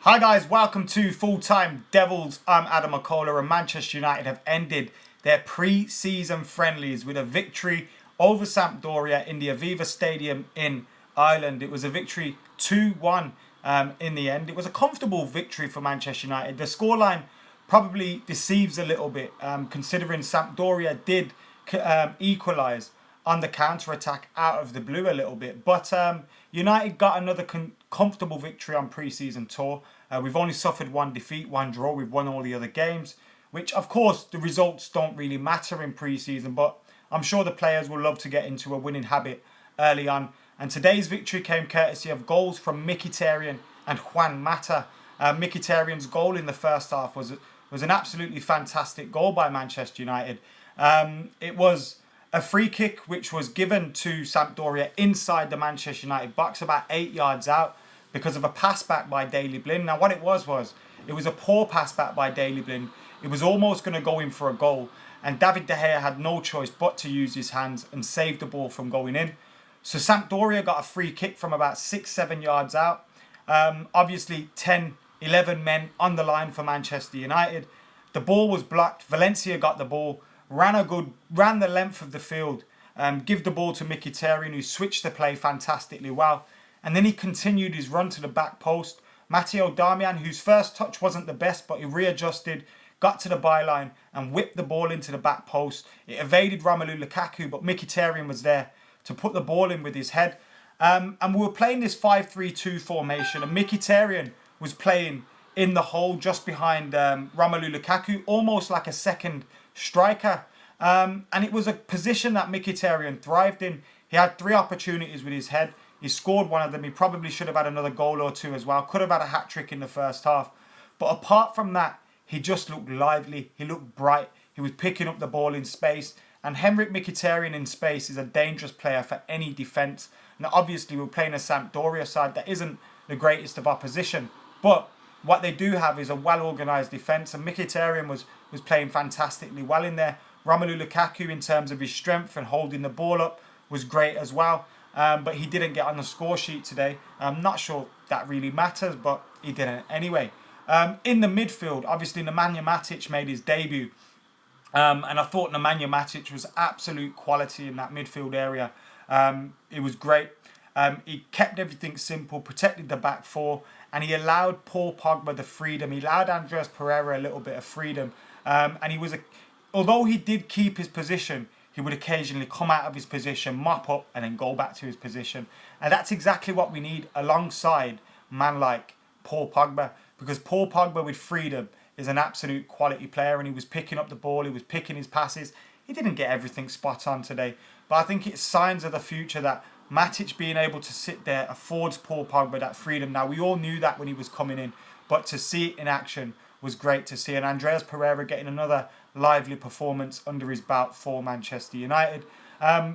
Hi guys, welcome to Full Time Devils. I'm Adam McKola, and Manchester United have ended their pre-season friendlies with a victory over Sampdoria in the Aviva Stadium in Ireland. It was a victory 2-1 in the end. It was a comfortable victory for Manchester United. The scoreline probably deceives a little bit considering Sampdoria did equalise on the counter-attack out of the blue a little bit. But United got another comfortable victory on pre-season tour. We've only suffered one defeat, one draw. We've won all the other games, which of course the results don't really matter in pre-season, but I'm sure the players will love to get into a winning habit early on. And today's victory came courtesy of goals from Mkhitaryan and Juan Mata. Mkhitaryan's goal in the first half was an absolutely fantastic goal by Manchester United. It was a free kick which was given to Sampdoria inside the Manchester United box, about 8 yards out, because of a pass back by Daley Blind. Now what it was a poor pass back by Daley Blind. It was almost going to go in for a goal, and David De Gea had no choice but to use his hands and save the ball from going in. So Sampdoria got a free kick from about 6-7 yards out. Obviously 10-11 men on the line for Manchester United. The ball was blocked. Valencia got the ball, ran the length of the field, give the ball to Mkhitaryan, who switched the play fantastically well. And then he continued his run to the back post. Matteo Darmian, whose first touch wasn't the best, but he readjusted, got to the byline and whipped the ball into the back post. It evaded Romelu Lukaku, but Mkhitaryan was there to put the ball in with his head. And we were playing this 5-3-2 formation, and Mkhitaryan was playing in the hole just behind Romelu Lukaku, almost like a second striker. And it was a position that Mkhitaryan thrived in. He had 3 opportunities with his head. He scored one of them. He probably should have had another goal or 2 as well. Could have had a hat-trick in the first half. But apart from that, he just looked lively. He looked bright. He was picking up the ball in space. And Henrik Mkhitaryan in space is a dangerous player for any defence. Now, obviously, we're playing a Sampdoria side that isn't the greatest of opposition. But what they do have is a well-organised defence. And Mkhitaryan was playing fantastically well in there. Romelu Lukaku, in terms of his strength and holding the ball up, was great as well. But he didn't get on the score sheet today. I'm not sure that really matters, but he didn't anyway. In the midfield, obviously Nemanja Matic made his debut. And I thought Nemanja Matic was absolute quality in that midfield area. It was great. He kept everything simple, protected the back four, and he allowed Paul Pogba the freedom. He allowed Andreas Pereira a little bit of freedom. And although he did keep his position, he would occasionally come out of his position, mop up, and then go back to his position. And that's exactly what we need alongside a man like Paul Pogba. Because Paul Pogba with freedom is an absolute quality player, and he was picking up the ball, he was picking his passes. He didn't get everything spot on today. But I think it's signs of the future that Matic being able to sit there affords Paul Pogba that freedom. Now, we all knew that when he was coming in, but to see it in action was great to see. And Andreas Pereira getting another lively performance under his belt for Manchester United.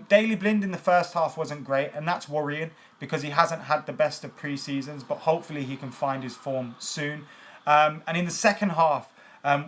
Daley Blind in the first half wasn't great, and that's worrying because he hasn't had the best of pre-seasons, but hopefully he can find his form soon. And in the second half,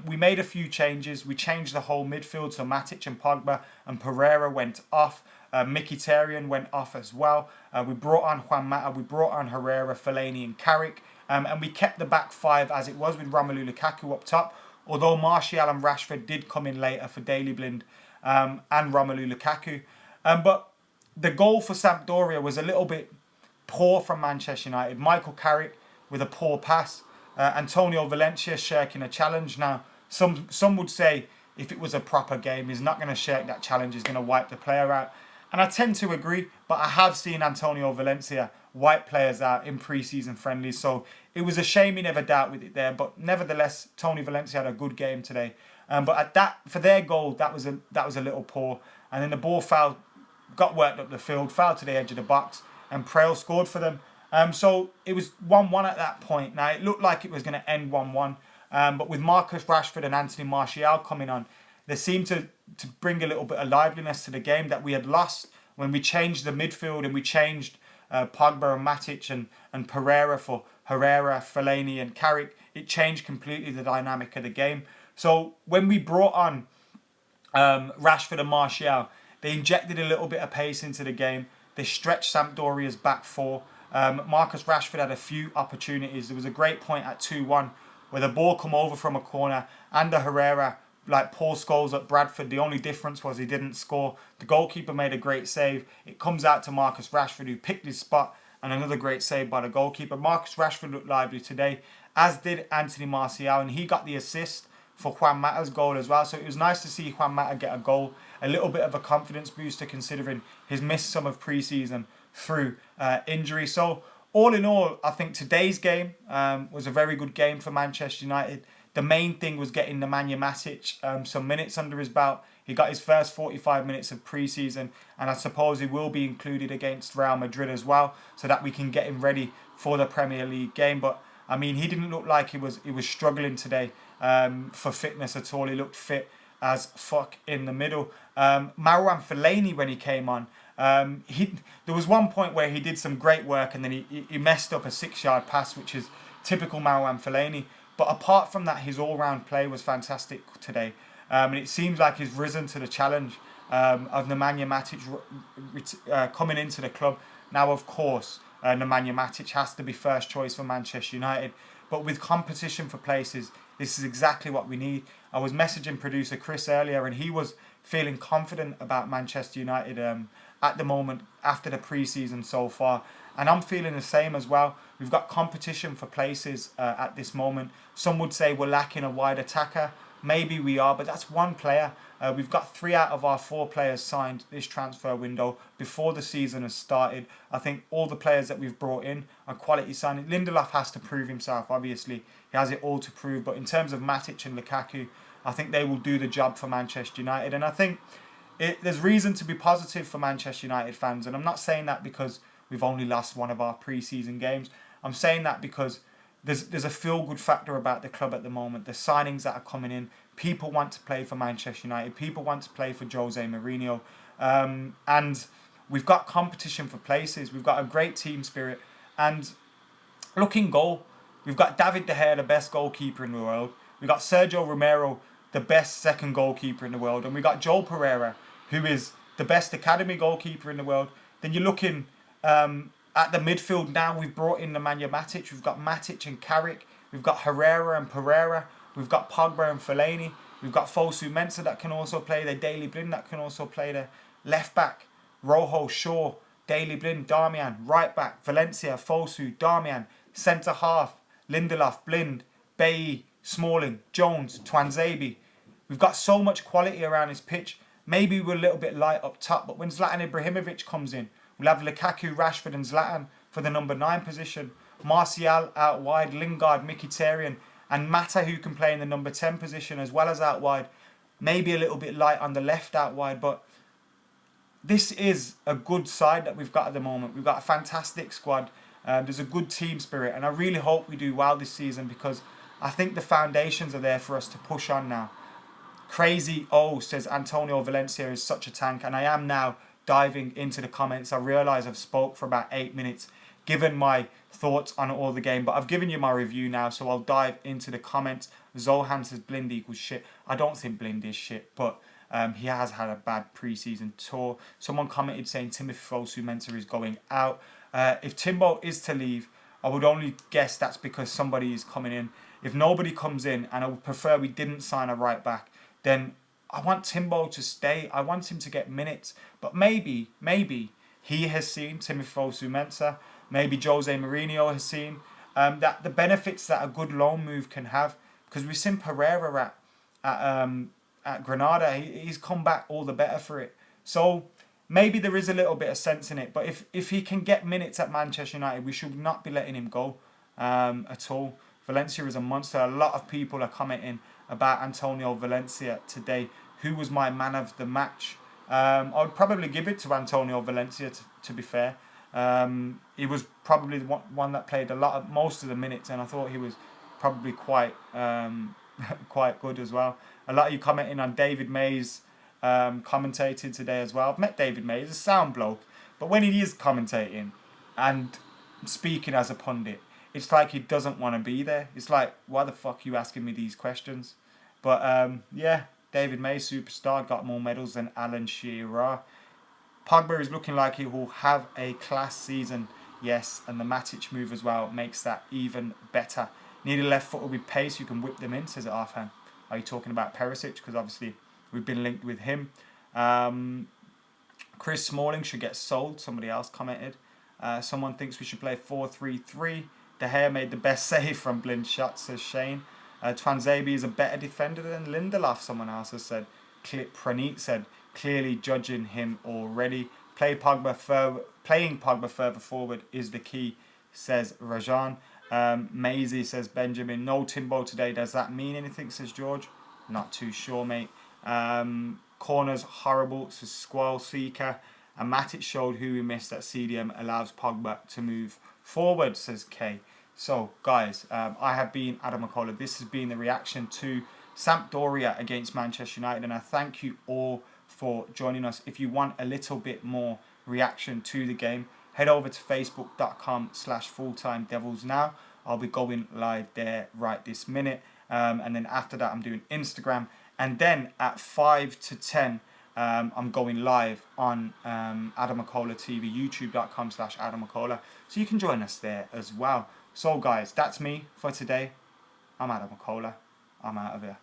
we made a few changes. We changed the whole midfield, so Matic and Pogba and Pereira went off. Mkhitaryan went off as well. We brought on Juan Mata, we brought on Herrera, Fellaini and Carrick. And we kept the back 5 as it was with Romelu Lukaku up top. Although Martial and Rashford did come in later for Daley Blind and Romelu Lukaku. But the goal for Sampdoria was a little bit poor from Manchester United. Michael Carrick with a poor pass. Antonio Valencia shirking a challenge. Now, some would say if it was a proper game, he's not going to shirk that challenge. He's going to wipe the player out. And I tend to agree, but I have seen Antonio Valencia wipe players out in pre-season friendlies. So it was a shame he never dealt with it there. But nevertheless, Tony Valencia had a good game today. But for their goal, that was a little poor. And then the ball got worked up the field, fouled to the edge of the box, and Prale scored for them. So it was 1-1 at that point. Now, it looked like it was going to end 1-1. But with Marcus Rashford and Anthony Martial coming on, they seemed to bring a little bit of liveliness to the game that we had lost when we changed the midfield and we changed Pogba and Matic and Pereira for Herrera, Fellaini and Carrick. It changed completely the dynamic of the game. So when we brought on Rashford and Martial, they injected a little bit of pace into the game. They stretched Sampdoria's back four. Marcus Rashford had a few opportunities. There was a great point at 2-1 where the ball come over from a corner and the Herrera, like Paul Scholes at Bradford. The only difference was he didn't score. The goalkeeper made a great save. It comes out to Marcus Rashford, who picked his spot, and another great save by the goalkeeper. Marcus Rashford looked lively today, as did Anthony Martial, and he got the assist for Juan Mata's goal as well. So it was nice to see Juan Mata get a goal. A little bit of a confidence booster considering he's missed some of pre-season through injury. So all in all, I think today's game was a very good game for Manchester United. The main thing was getting Nemanja Matic some minutes under his belt. He got his first 45 minutes of pre-season, and I suppose he will be included against Real Madrid as well, so that we can get him ready for the Premier League game. But I mean, he didn't look like he was struggling today for fitness at all. He looked fit as fuck in the middle. Marouane Fellaini, when he came on, there was one point where he did some great work and then he messed up a 6-yard pass, which is typical Marouane Fellaini. But apart from that, his all-round play was fantastic today. And it seems like he's risen to the challenge of Nemanja Matic coming into the club. Now, of course, Nemanja Matic has to be first choice for Manchester United. But with competition for places, this is exactly what we need. I was messaging producer Chris earlier, and he was feeling confident about Manchester United at the moment after the pre-season so far. And I'm feeling the same as well. We've got competition for places at this moment. Some would say we're lacking a wide attacker. Maybe we are, but that's one player. We've got 3 out of our 4 players signed this transfer window before the season has started. I think all the players that we've brought in are quality signings. Lindelof has to prove himself, obviously. He has it all to prove. But in terms of Matic and Lukaku, I think they will do the job for Manchester United. And I think there's reason to be positive for Manchester United fans. And I'm not saying that because we've only lost one of our pre-season games. I'm saying that because there's a feel-good factor about the club at the moment. The signings that are coming in, people want to play for Manchester United. People want to play for Jose Mourinho. And we've got competition for places. We've got a great team spirit. And looking goal, we've got David De Gea, the best goalkeeper in the world. We've got Sergio Romero, the best second goalkeeper in the world. And we've got Joel Pereira, who is the best academy goalkeeper in the world. Then you're looking at the midfield now. We've brought in Nemanja Matic. We've got Matic and Carrick. We've got Herrera and Pereira. We've got Pogba and Fellaini. We've got Fosu Mensah that can also play there. Daley Blind that can also play there. Left back, Rojo, Shaw, Daley Blind, Darmian. Right back, Valencia, Fosu, Darmian. Centre half, Lindelof, Blind, Bailly, Smalling, Jones, Twanzebe. We've got so much quality around this pitch. Maybe we're a little bit light up top, but when Zlatan Ibrahimovic comes in, we'll have Lukaku, Rashford and Zlatan for the number 9 position. Martial out wide, Lingard, Mkhitaryan and Mata, who can play in the number 10 position as well as out wide. Maybe a little bit light on the left out wide, but this is a good side that we've got at the moment. We've got a fantastic squad. There's a good team spirit, and I really hope we do well this season because I think the foundations are there for us to push on now. Crazy says Antonio Valencia is such a tank, and I am now diving into the comments. I realise I've spoke for about 8 minutes, given my thoughts on all the game, but I've given you my review now, so I'll dive into the comments. Zohan says Blind equals shit. I don't think Blind is shit, but he has had a bad pre-season tour. Someone commented saying Timothy Fosu Mensah is going out. If Timbo is to leave, I would only guess that's because somebody is coming in. If nobody comes in, and I would prefer we didn't sign a right back, then I want Timbo to stay. I want him to get minutes. But maybe he has seen Timothy Fosu Mensah. Maybe Jose Mourinho has seen that the benefits that a good loan move can have. Because we've seen Pereira at Granada. He's come back all the better for it. So maybe there is a little bit of sense in it. But if he can get minutes at Manchester United, we should not be letting him go at all. Valencia is a monster. A lot of people are commenting about Antonio Valencia today. Who was my man of the match? I would probably give it to Antonio Valencia, to be fair. He was probably the one that played most of the minutes, and I thought he was probably quite good as well. A lot of you commenting on David May's commentating today as well. I've met David May. He's a sound bloke, but when he is commentating and speaking as a pundit, it's like he doesn't want to be there. It's like, why the fuck are you asking me these questions? But yeah, David May, superstar, got more medals than Alan Shearer. Pogba is looking like he will have a class season. Yes, and the Matic move as well makes that even better. Need a left foot with pace, you can whip them in, says Arfan. Are you talking about Perisic? Because obviously we've been linked with him. Chris Smalling should get sold. Somebody else commented. Someone thinks we should play 4-3-3. De Gea made the best save from blind shot, says Shane. Twanzebe is a better defender than Lindelof, someone else has said. Praneet said, clearly judging him already. Playing Pogba further forward is the key, says Rajan. Maisie says, Benjamin, no Timbo today. Does that mean anything, says George? Not too sure, mate. Corners horrible, says Squall Seeker. And Matic showed who we missed that CDM allows Pogba to move forward, says Kay. So, guys, I have been Adam McKola. This has been the reaction to Sampdoria against Manchester United. And I thank you all for joining us. If you want a little bit more reaction to the game, head over to facebook.com/FullTimeDEVILS now. I'll be going live there right this minute. And then after that, I'm doing Instagram. And then at 5 to 10, I'm going live on Adam McKola TV, youtube.com/Adam McKola. So you can join us there as well. So guys, that's me for today. I'm Adam McKola. I'm out of here.